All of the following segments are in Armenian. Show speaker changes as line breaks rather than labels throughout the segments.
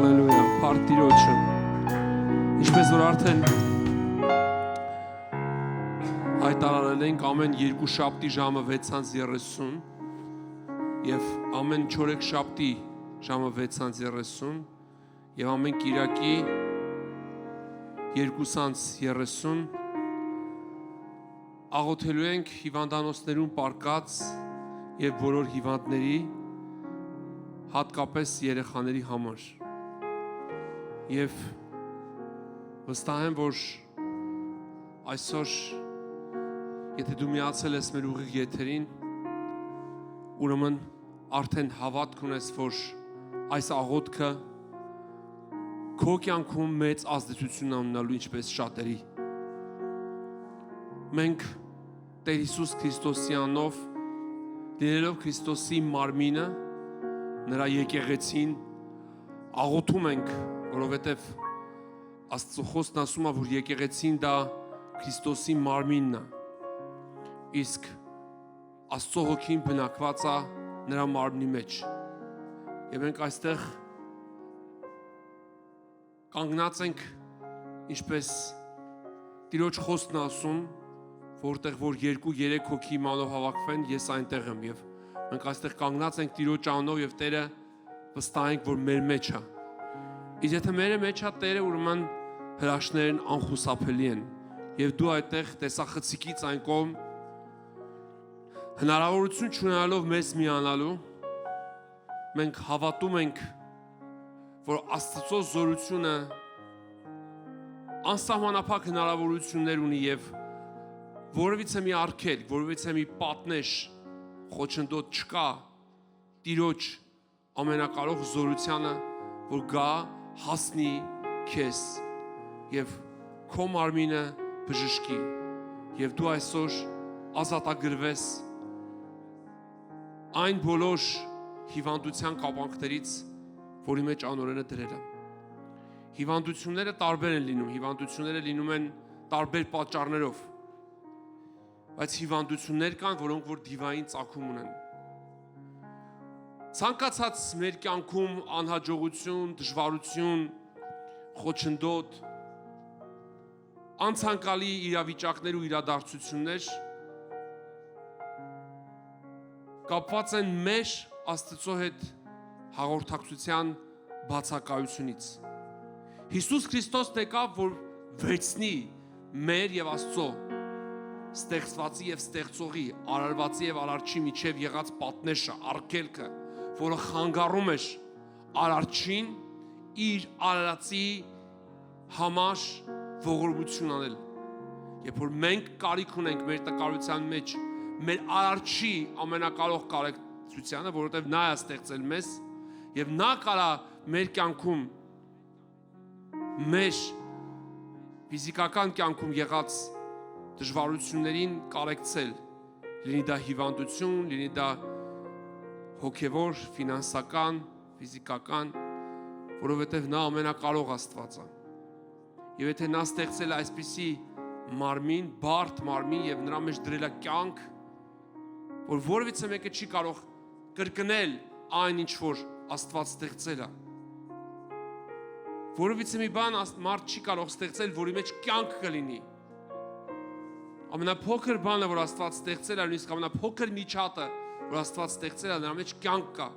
Հալելույա, փառք Տիրոջը։ Ինչպես որ արդեն հայտարարել ենք, ամեն երկուշաբթի ժամը 6:30 եւ ամեն չորեքշաբթի ժամը 6:30 եւ ամեն կիրակի 2:30 աղոթելու ենք հիվանդանոցներում պառկած եւ բոլոր հիվանդների, հատկապես երեխաների համար։ Եվ վստահ եմ, որ այսօր, եթե դու միացել ես մեր ուղիղ եթերին, ուրեմն արդեն հավատք ունես, որ այս աղոթքը քո կյանքում մեծ ազդեցություն ունենալու, ինչպես շատերի։ Մենք Տեր Հիսուս Քրիստոսի անով, լինելով Քրիստոսի մարմինը, նրա եկեղեցին աղոթում ենք, որովհետև Աստծո խոսքն ասում է, որ եկեղեցին դա Քրիստոսի մարմինն է, իսկ Աստծո հոգին բնակված է նրա մարմնի մեջ։ Եվ մենք այստեղ կանգնած ենք, ինչպես Տիրոջ խոսքն ասում, որտեղ որ 2-3 հոգի իմանով հավաքվեն, ես այնտեղ եմ եւ մենք այստեղ կանգնած ենք Տիրոջ անունով եւ Տերը վստահ ենք, որ մեր մեջ է։ Իսկ եթե մեր մեջ է Տերը, ուրեմն հրաշքներն անխուսափելի են եւ դու այդտեղ տեսախցիկից այն կողմ հնարավորություն չունենալով մեզ միանալու, մենք հավատում ենք, որ Աստծո զորությունը անսահմանափակ հնարավորություններ ունի եւ որևիցե մի արգելք, որևիցե մի պատնեշ, խոչընդոտ չկա Տիրոջ ամենակարող զորությանը, որ գա հասնի քեզ եւ քո մարմինը բժշկի եւ դու այսօր ազատագրվես այն բոլոր հիվանդության կապանքներից, որի մեջ անօրենը դրել է։ Հիվանդությունները տարբեր են լինում, հիվանդությունները լինում են տարբեր պատճառներով, բայց հիվանդություններ կան, որոնք որ դիվային ծագում ունեն։ Ցանկացած մեր կյանքում անհաջողություն, դժվարություն, խոչընդոտ, անցանկալի իրավիճակներ ու իրադարձություններ կապված են մեր Աստծո հետ հաղորդակցության բացակայությունից։ Հիսուս Քրիստոսն եկավ, որ վերցնի մեր եւ Աստծո ստեղծվածի եւ ստեղծողի, արարվածի եւ արարչի միջև եղած պատնեշը, արգելքը, որը խանգարում էր արարչին իր արարածի համար ողորմություն անել։ Երբ որ մենք կարիք ունենք մեր տկարության մեջ, մեր արարչի ամենակարող կարեկցությանը, որովհետև նա է ստեղծել մեզ, եւ նա կարա մեր կյանքում, մեր ֆիզիկական կյանքում եղած դժվարություններին կարեկցել, լինի դա հիվանդություն, լինի դա հոգևոր, ֆինանսական, ֆիզիկական, որովհետև նա ամենակարող Աստված է։ Եվ եթե նա ստեղծել է այսպիսի մարմին, բարդ մարմին եւ նրա մեջ դրել է կյանք, որ որևիցե մեկը չի կարող կրկնել այն ինչ որ Աստված ստեղծել է։ Որևիցե մի բան մարդ չի կարող ստեղծել, որի մեջ կյանք կլինի։ Ամենափոքր բանը, որ Աստված ստեղծել է, նույնիսկ ամենափոքր միջատը, որ Աստված ստեղծել է, նրա մեջ կյանք կա։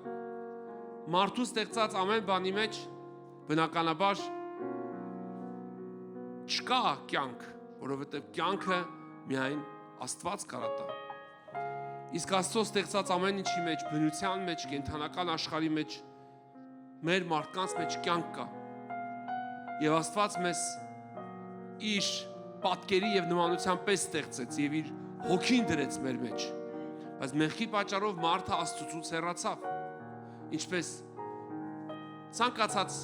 Մարդու ստեղծած ամեն բանի մեջ բնականաբար չկա կյանք, որովհետև կյանքը միայն Աստված կարա տա։ Իսկ Աստծո ստեղծած ամեն ինչի մեջ, բնության մեջ, կենդանական աշխարհի մեջ, մեր մարդկանց մեջ կյանք կա։ Եվ Աստված մեզ իր պատկերի եւ նմանության պես ստեղծեց եւ իր հոգին դրեց մեր մեջ։ Բայց մեղքի պատճառով մարդը Աստծուց հեռացավ։ Ինչպես ցանկացած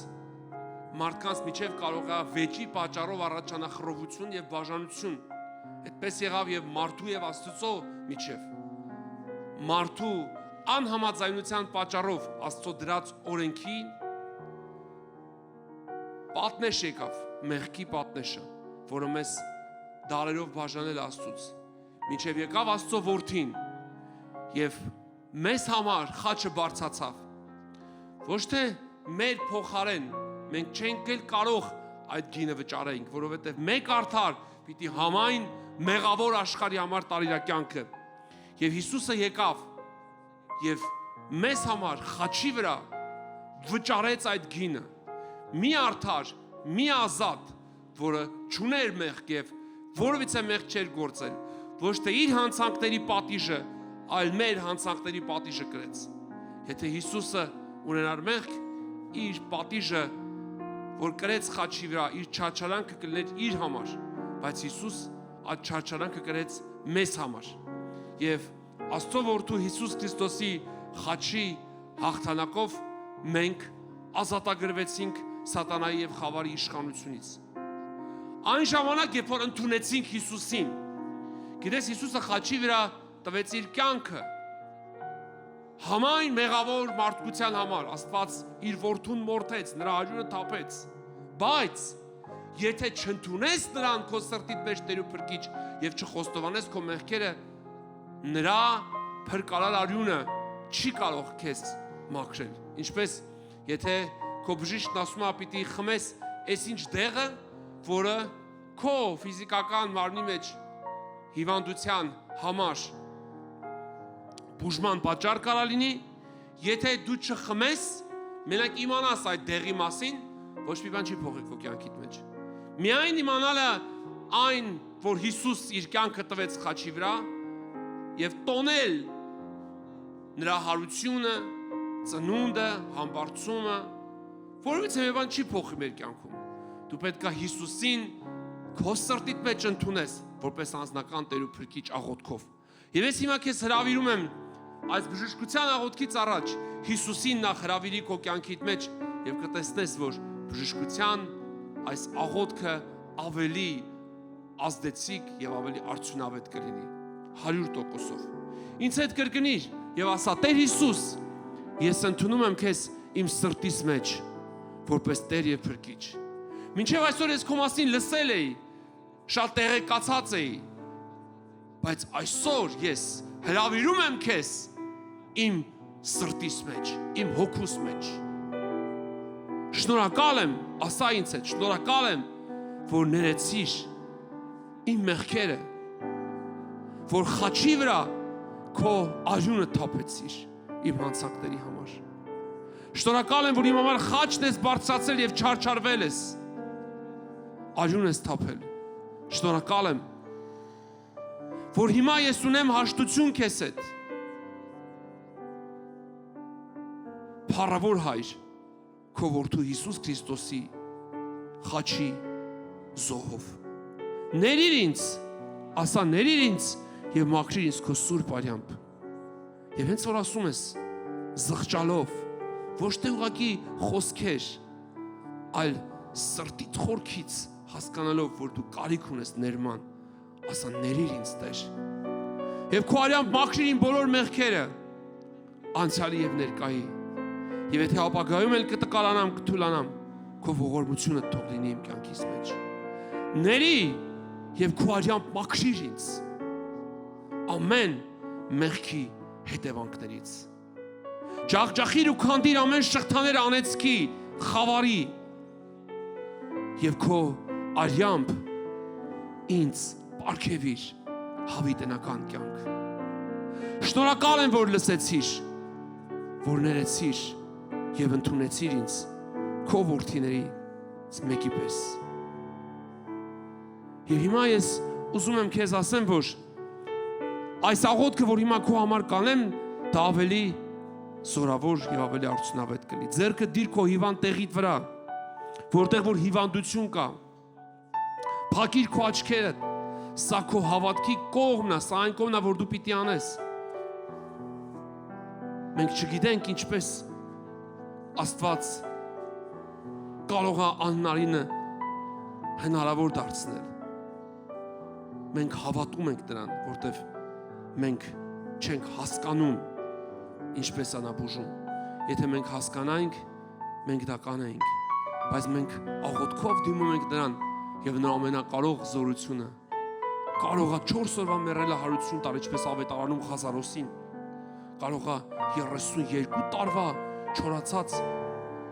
մարդկանց միջև կարող է վեճի պատճառով առաջանա խռովություն եւ բաժանություն։ Այդպես եղավ եւ մարդու եւ Աստծո միջև։ Մարդու անհամաձայնության պատճառով Աստծո դրած օրենքին պատնեշ եկավ, մեղքի պատնեշը, որը մեզ դարերով բաժանել Աստծուց, մինչև եկավ Աստծո որդին եւ մեզ համար խաչը բարձացավ, ոչ թե մեր փոխարեն, մենք չենք էլ կարող այդ գինը վճարենք, որովհետև մեկ արդար պիտի համայն մեղավոր աշխարհի համար տար իր կյանքը։ Եվ Հիսուսը եկավ եւ մեզ համար խաչի վրա վճարեց այդ գինը։ Մի արդար, մի ազատ, որը չուներ մեղք եւ որևիցե մեղք չէր գործել, ոչ թե իր հանցանքների պատիժը, այլ մեր հանցանքների պատիժը կրեց։ Եթե Հիսուսը ունենար մեղք, իր պատիժը, որ կրեց խաչի վրա, իր չարչարանքը կլներ իր համար, բայց Հիսուս այդ չարչարանքը կրեց մեզ համար։ Եվ Աստծո որդու Հիսուս Քրիստոսի խաչի հաղթանակով մենք ազատագրվեցինք սատանայի եւ խավարի իշխանությունից։ Այն ժամանակ, երբ որ ընդունեցինք Հիսուսին, գիտես Հիսուսը խաչի վրա տվեց իր կյանքը համայն մեղավոր մարդկության համար, Աստված իր որդուն մորթեց, նրա արյունը թափեց, բայց եթե չընդունես նրան քո սրտիդ մեջ Տեր ու Փրկիչ եւ չխոստովանես քո մեղքերը, նրա փրկարար արյունը չի կարող քեզ մաքրել։ Ինչպես եթե քո բժիշկն ասում է պիտի խմես այսինչ դեղը, որը քո ֆիզիկական մարմնի մեջ հիվանդության համար բուժման պատճառ կարա լինի, եթե դու չխմես, մենակ իմանաս այդ դեղի մասին, ոչ մի բան չի փոխի քո կյանքիդ մեջ։ Միայն իմանալը այն, որ Հիսուս իր կյանքը տվեց խաչի վրա եւ տոնել նրա հարությունը, ծնունդը, համբարձումը, որովհետեւ մի բան չի փոխի մեր կյանքում։ Դու պետք է Հիսուսին քո սրտիդ մեջ ընդունես որպես անձնական Տեր ու Փրկիչ աղոթքով։ Եվ ես հիմա քեզ հրավիրում եմ այս բժշկության աղոթքից առաջ Հիսուսին նախ հրավիրի քո կյանքիդ մեջ եւ կտեսնես, որ բժշկության այս աղոթքը ավելի ազդեցիկ եւ ավելի արդյունավետ կլինի 100%-ով։ Ինձ հետ կրկնիր եւ ասա. Տեր Հիսուս, ես ընդունում եմ քեզ իմ սրտիս մեջ որպես Տեր եւ Փրկիչ։ Մինչեւ այսօր ես քո մասին լսել էի, շատ տեղեկացած էի, բայց այսօր ես հրավիրում եմ քեզ իմ սրտիս մեջ, իմ հոգուս մեջ։ Շնորհակալ եմ, ասա ինձ հետ, շնորհակալ եմ, որ ներեցիր իմ մեղքերը, որ խաչի վրա քո արյունը թափեցիր իմ հանցանքների համար։ Շնորհակալ եմ, որ իմ համար խաչն ես բարձրացել եւ չարչարվել ես, արյուն ես թափել։ Շնորհակալ եմ, որ հիմա ես ունեմ հաշտություն քեզ հետ։ Փառավոր Հայր, քո որդու Հիսուս Քրիստոսի խաչի զոհով։ Ներիր ինձ, ասա ներիր ինձ եւ մաքրիր ինձ քո սուրբ արյամբ։ Եվ հենց որ ասում ես զղջալով, ոչ թե ուղղակի խոսքեր, այլ սրտիդ խորքից հասկանալով, որ դու կարիք ունես ներման, ասա ներիր ինձ Տեր։ Եվ քո արյամբ մաքրիր իմ բոլոր մեղքերը, անցյալի եւ ներկայի։ Եվ եթե ապագայում էլ կտկարանամ, կթուլանամ, քո ողորմությունը թող լինի իմ կյանքիս մեջ։ Ների եւ քո արյամբ մաքրիր ինձ ամեն մեղքի հետևանքներից։ Ջախջախիր ու քանդիր ամեն շղթաներ անեծքի, խավարի եւ քո արյամբ ինձ պարգևիր հավիտենական կյանք։ Շնորհակալ եմ, որ լսեցիր, որ ներեցիր եւ ընդունեցիր ինձ քո որդիներից մեկի պես։ Եվ հիմա ես ուզում եմ քեզ ասեմ, որ այս աղոթքը, որ հիմա քո համար կանեմ, դա ավելի զորավոր եւ ավելի արդյունավետ կլինի։ Ձեռքը դիր քո հիվանդ տեղիդ վրա, որտեղ որ հիվանդություն կա։ Փակիր քո աչքերը, սա քո հավատքի կողմն է, սա այն կողմն է, որ դու պիտի անես։ Մենք չգիտենք ինչպես Աստված կարող է անհնարինը հնարավոր դարձնել։ Մենք հավատում ենք դրան, որտեղ մենք չենք հասկանում ինչպես անա բուժում։ Եթե մենք հասկանայինք, մենք դա կանեինք, բայց մենք աղոթքով դիմում ենք նրան եւ նրա ամենակարող զորությունը կարող է 4 օրվա մեռելը 100 տարի, ինչպես ավետարանում Խազարոսին, կարող է 32 տարվա չորացած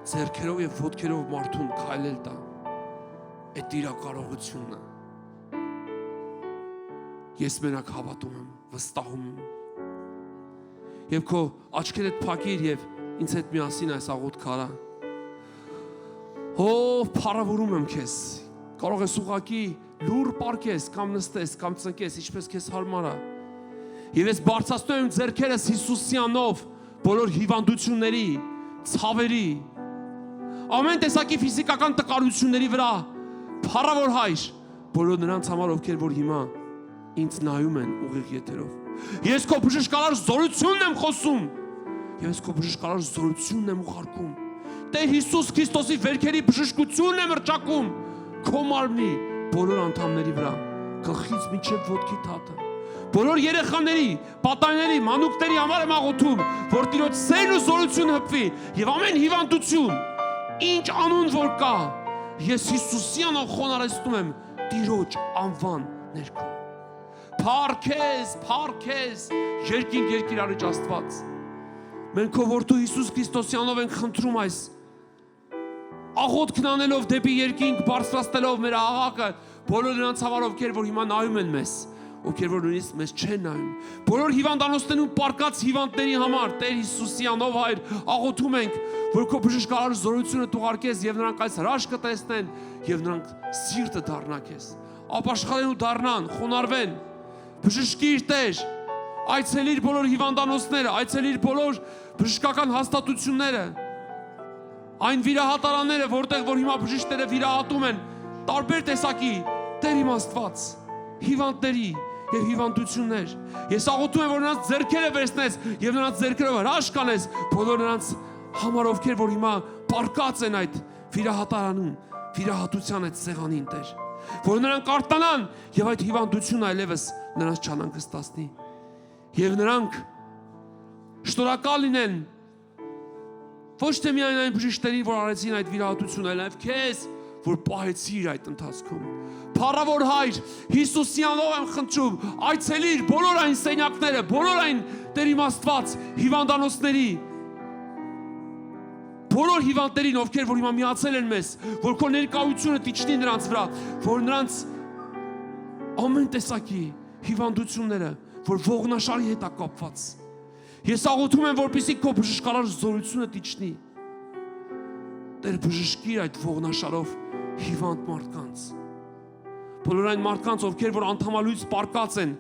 ձեռքերով եւ ոտքերով մարդուն քայլել տա։ Այդ իր կարողությունն է։ Ես մենակ հավատում եմ, վստահում եմ։ Եվ քո աչքերդ փակիր եւ ինձ հետ միասին այս աղոթքը արա։ Ով փառավորում եմ քեզ։ Կարող ես ուղակի լուր պարկես կամ նստես կամ ծնկես, ինչպես քեզ հարմար է։ Եվ ես բարձրացնում եմ ձեռքերս Հիսուսի անով բոլոր հիվանդությունների, ցավերի, ամեն տեսակի ֆիզիկական տկարությունների վրա, փառավոր Հայր, բոլոր նրանց համար, ովքեր որ հիմա ինձ նայում են ուղիղ եթերով։ Ես քո բժշկարար զորությունն եմ խոսում։ Եվ ես քո բժշկարար զորությունն եմ ուղարկում։ Տեր Հիսուս Քրիստոսի վերքերի բժշկությունն եմ հռչակում քո մարմնի բոլոր անդամների վրա, գլխից մինչև ոտքի թաթը։ Բոլոր երեխաների, պատանիների, մանուկների համար եմ աղոթում, որ Տիրոջ սերն ու զորությունը հպվի եւ ամեն հիվանդություն, ինչ անուն որ կա, ես Հիսուսի անով խոնարհեցնում եմ Տիրոջ անվան ներքո։ Փառքես, երկինք երկիր արիչ Աստված։ Մենք քո որդու Հիսուս Քրիստոսի անով ենք խնդրում այս աղոթքն անելով դեպի երկինք, բարձրացնելով մեր աղաղակը բոլոր նրանց համար, ովքեր որ հիմա նայում են մեզ, ովքեր որ նույնիսկ մեզ չեն նայում, բոլոր հիվանդանոցներում պարկած հիվանդների համար, Տեր Հիսուսի անով Հայր, աղոթում ենք, որ քո բժշկարար զորությունը թողարկես եւ նրանք այս հրաշքը տեսնեն եւ նրանք սիրտը դառնա քեզ, ապաշխարեն ու դառնան, խոնարհվեն, բժշկիր Տեր, այցելիր բոլոր հիվանդանոցները, այցելիր բոլոր բժշկական հաստատությունները, այն վիրահատարանները, որտեղ որ հիմա բժիշկները վիրահատում են տարբեր տեսակի Տեր իմ Աստված, հիվանդների եւ հիվանդություններ։ Ես աղոթում եմ, որ նրանց ձեռքերը վերցնես եւ նրանց ձեռքերով հրաշք անես բոլոր նրանց համար, ովքեր որ հիմա պարկած են այդ վիրահատարանում, վիրահատության այդ սեղանին, Տեր, որ նրանք արտանան եւ այդ հիվանդությունը այլևս նրանց չանհանգստացնի եւ նրանք շնորհակալ լինեն ոչ թե միայն այն բժիշկներին, որ արեցին այդ վիրահատությունը, այլ նաև քեզ, որ պահեցիր այդ ընթացքում։ Փառավոր Հայր, Հիսուսի անով եմ խնդրում, այցելիր բոլոր այն սենյակները, բոլոր այն Տեր իմ Աստված հիվանդանոցների, բոլոր հիվանդներին, ովքեր որ հիմա միացել են մեզ, որ քո ներկայությունը տիչնի նրանց վրա, որ նրանց ամեն տեսակի հիվանդությունները, որ ողնաշարի հետ է կապված։ Ես աղոթում եմ, որպեսզի քո բժշկարար զորությունը տիչնի։ Տեր բժշկիր այդ ողնաշարով հիվանդ մարդկանց։ Բոլոր այն մարդկանց, ովքեր որ անդամալույց պարկած են,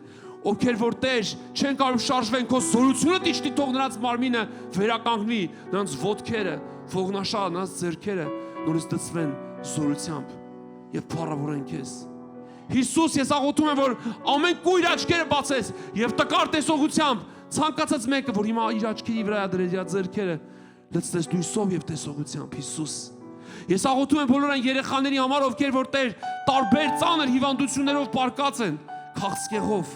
ովքեր որ Տեր չեն կարող շարժվեն, քո զորությունը տիչնի, թող նրանց մարմինը վերականգնի, նրանց ոտքերը, ողնաշարը, նրանց ձեռքերը նորից դծվեն զորությամբ եւ փառավորեն քեզ։ Հիսուս, ես աղոթում եմ, որ ամեն կույր աչքերը բացես եւ տկար տեսողությամբ ցանկացած մեկը, որ հիմա իր աչքերի վրա դրել իր ձեռքերը, լցնես լույսով եւ տեսողությամբ, Հիսուս։ Ես աղոթում եմ բոլոր այն երեխաների համար, ովքեր որ Տեր տարբեր ծանր հիվանդություններով պարկած են, քաղցկեղով,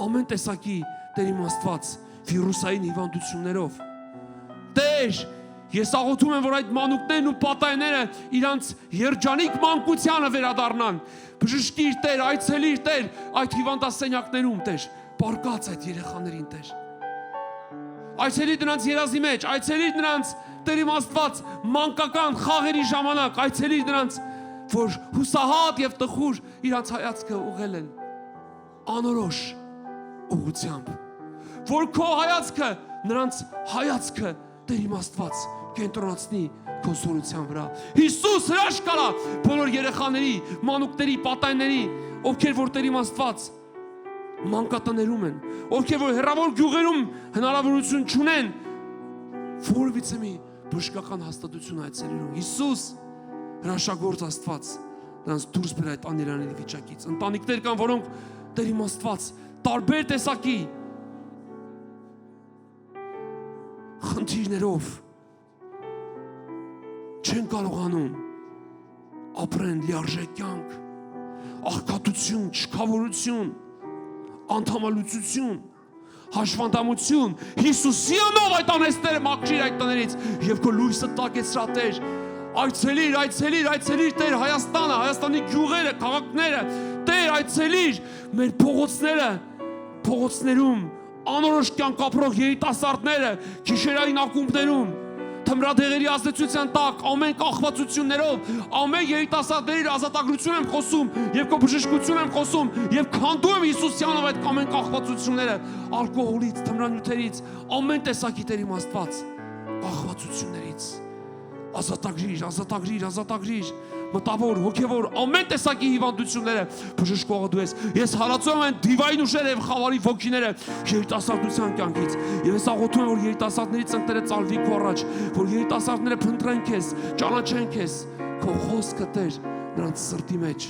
ամեն տեսակի Տեր իմ Աստված, վիրուսային հիվանդություններով։ Տեր, ես աղոթում եմ, որ այդ մանուկներն ու պատայները իրանց երջանիկ մանկությանը վերադառնան։ Բժշկիր Տեր, այցելիր Տեր այդ հիվանդասենյակներում, Տեր, պարկած այդ երեխաներին, Տեր։ Այցելիր նրանց երազի մեջ, այցելիր նրանց Տեր իմ Աստված մանկական խաղերի ժամանակ, այցելիր նրանց, որ հուսահատ եւ տխուր իրանց հայացքը ուղղել են անորոշ ուղղությամբ, որ քո հայացքը նրանց հայացքը Տեր իմ Աստված կենտրոնացնի քո զորության վրա։ Հիսուս հրաշք արա բոլոր երեխաների, մանուկների, պատայների, ովքեր որ Տեր իմ Աստված մանկատներում են, ովքեր որ հեռավոր գյուղերում հնարավորություն չունեն որևիցե մի բժշկական հաստատություն այցելելու։ Հիսուս հրաշագործ Աստված նրանց դուրս բեր այդ աներանելի վիճակից։ Ընտանիքներ կան, որոնք Տեր իմ Աստված տարբեր տեսակի խնդիրներով չեն կարողանում ապրեն լիարժեք կյանք, աղքատություն, չքավորություն, անդամալուծություն, հաշվանդամություն, Հիսուսի անով այդ անեստները մաքրիր այդ տներից եւ քո լույսը տակեցրա Տեր, այցելիր Տեր Հայաստանը, Հայաստանի գյուղերը, քաղաքները, Տեր այցելիր մեր փողոցներում անորոշ կյանք ապրող երիտասարդները, գիշերային ակումբներում, թմրադեղերի ազդեցության տակ, ամեն կախվածություններով, ամեն երիտասարդների ազատագրություն եմ խոսում եւ քո բժշկություն եմ խոսում եւ քանդում եմ Հիսուսյանով այդ ամեն կախվածությունները, ալկոհոլից, թմրանյութերից, ամեն տեսակի Տեր իմ Աստված, կախվածություններից ազատագրիր, մտավոր, հոգևոր, ամեն տեսակի հիվանդությունները բժշկողը դու ես։ Ես հալածում եմ դիվային ուժերը եւ խավարի ոգիները երիտասարդության կյանքից։ Եվ ես աղոթում եմ, որ երիտասարդների ծնկները ծալվի քո առաջ, որ երիտասարդները փնտրեն քեզ, ճանաչեն քեզ, քո խոսքը Տեր նրանց սրտի մեջ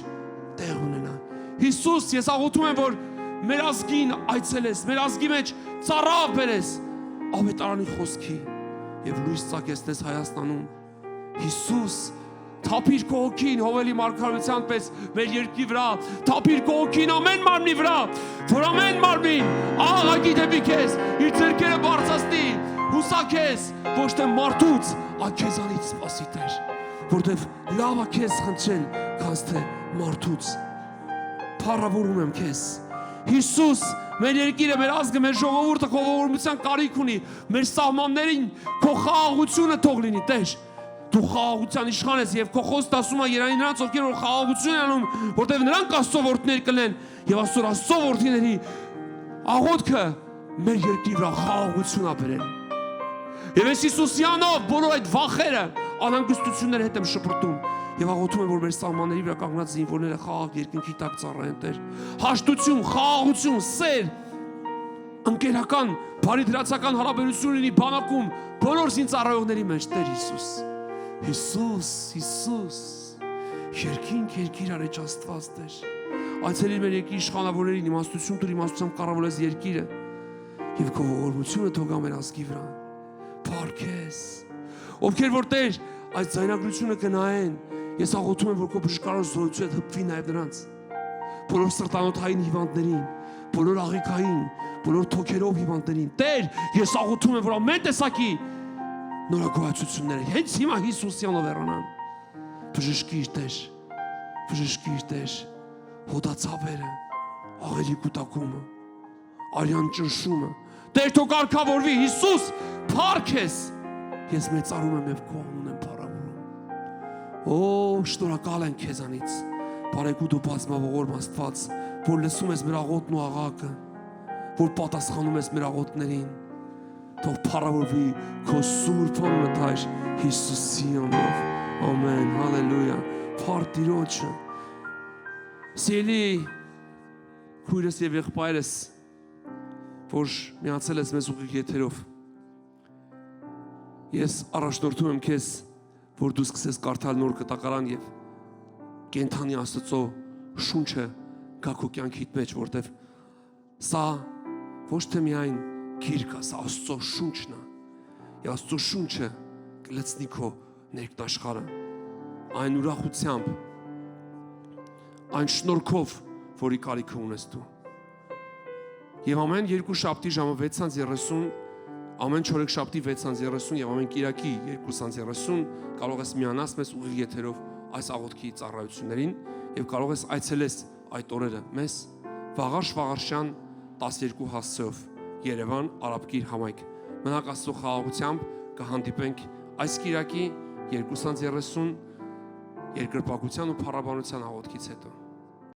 տեղ ունենա։ Հիսուս, ես աղոթում եմ, որ մեր ազգին այցելես, մեր ազգի մեջ ծառավ բերես ավետարանի խոսքի եւ լույս ծագեցնես Հայաստանում։ Հիսուս, թափիր քո հոգին Հովելի մարգարեության պես մեր երկրի վրա, թափիր քո հոգին ամեն մարմնի վրա, որ ամեն մարմին աղաղակի դեպի քեզ, իր ձեռքերը բարձրացնի, հուսակես, ոչ թե մարդուց, այլ քեզանից սպասի Տեր, որտեվ լավ է քեզ խնդրել, քան թե մարդուց։ Փառավորում եմ քեզ։ Հիսուս, մեր երկիրը, մեր ազգը, մեր ժողովուրդը քո ողորմության կարիք ունի, մեր սահմաններին քո խաղաղությունը թող լինի, Տեր։ Դու խաղաղության իշխան ես եւ քո խոսքը ասում է Երանի նրանց, ովքեր որ խաղաղություն են անում, որտեղ նրանք Աստծո որդիներ կլեն եւ Աստծո որդիների աղոթքը մեր երկրի վրա խաղաղություն ա բերել։ Եվ ես Հիսուսյանով բոլոր այդ վախերը, անհանգստությունները հետ եմ շփրտում եւ աղոթում եմ, որ մեր սահմանների վրա կանգնած զինվորները խաղաղ երկնքի տակ ծառայեն Տեր։ Հաշտություն, խաղաղություն, սեր, ընկերական, բարիդրացական հարաբերություն լինի բանակում, բոլոր զինծառայողների մեջ Տեր Հիսուս։ Հիսուս, երկիր արեջ Աստված Տեր, այցելի մեր երկրի իշխանավորներին իմաստություն տուր, իմաստությամբ կառավարես երկիրը եւ քո ողորմությունը թողա մեր ազգի վրա, փառքես, ովքեր որ Տեր այս ձայնագրությունը կնայեն, ես աղոթում եմ, որ քո բժշկարար զորությունը հպվի նաեւ նրանց, բոլոր սրտանոթային հիվանդներին, բոլոր աղիքային, բոլոր թոքերով հիվանդներին, Տեր, ես աղոթում եմ, որ ամեն տեսակի նորագոհացությունները հենց հիմա Հիսուսյանով հեռանան։ Բժշկիր Տեր, հոդացավերը, աղելի կուտակումը, արյան ճնշումը, Տեր թող կարգավորվի, Հիսուս, փառքես, ես մեծարում եմ եւ քո անուն եմ փառավորում։ Օ, շնորհակալ ենք քեզանից, բարեկու դու բազմավորում Աստված, որ լսում ես մեր աղոթն ու աղաղակը, որ պատասխանում ես մեր աղոթներին։ Թող փառավորվի քո սուրբ անունը Տեր Հիսուսի անունով։ Ամեն, հալելույա։ Փառ Տիրոջը։ Սիրելի քույրս եւ եղբայրս, որ միացել ես մեզ ուղիղ եթերով։ Ես առաջնորդում եմ քեզ, որ դու սկսես կարդալ նոր կտակարան եւ կենթանի Աստծո շունչը գա քո կյանքիդ մեջ, որտեվ սա ոչ թե միայն գիրք է, սա Աստծո շունչն է։ Եվ Աստծո շունչը կլցնի քո ներքնաշխարհը այն ուրախությամբ, այն շնորհքով, որի կարիքը ունես դու։ Եվ ամեն երկու շաբթի ժամը 6:30, ամեն չորեքշաբթի 6:30 եւ ամեն կիրակի 2:30 կարող ես միանաս մեզ ուղիղ եթերով այս աղոթքի ծառայություններին եւ կարող ես այցելես այդ օրերը մեզ Վաղարշյան 12 հասցեով Երևան Արաբկիր համայնք։ Մնաք Աստծո խաղաղությամբ, կհանդիպենք այս կիրակի 2:30 երկրպագության ու փառաբանության աղոթքից հետո։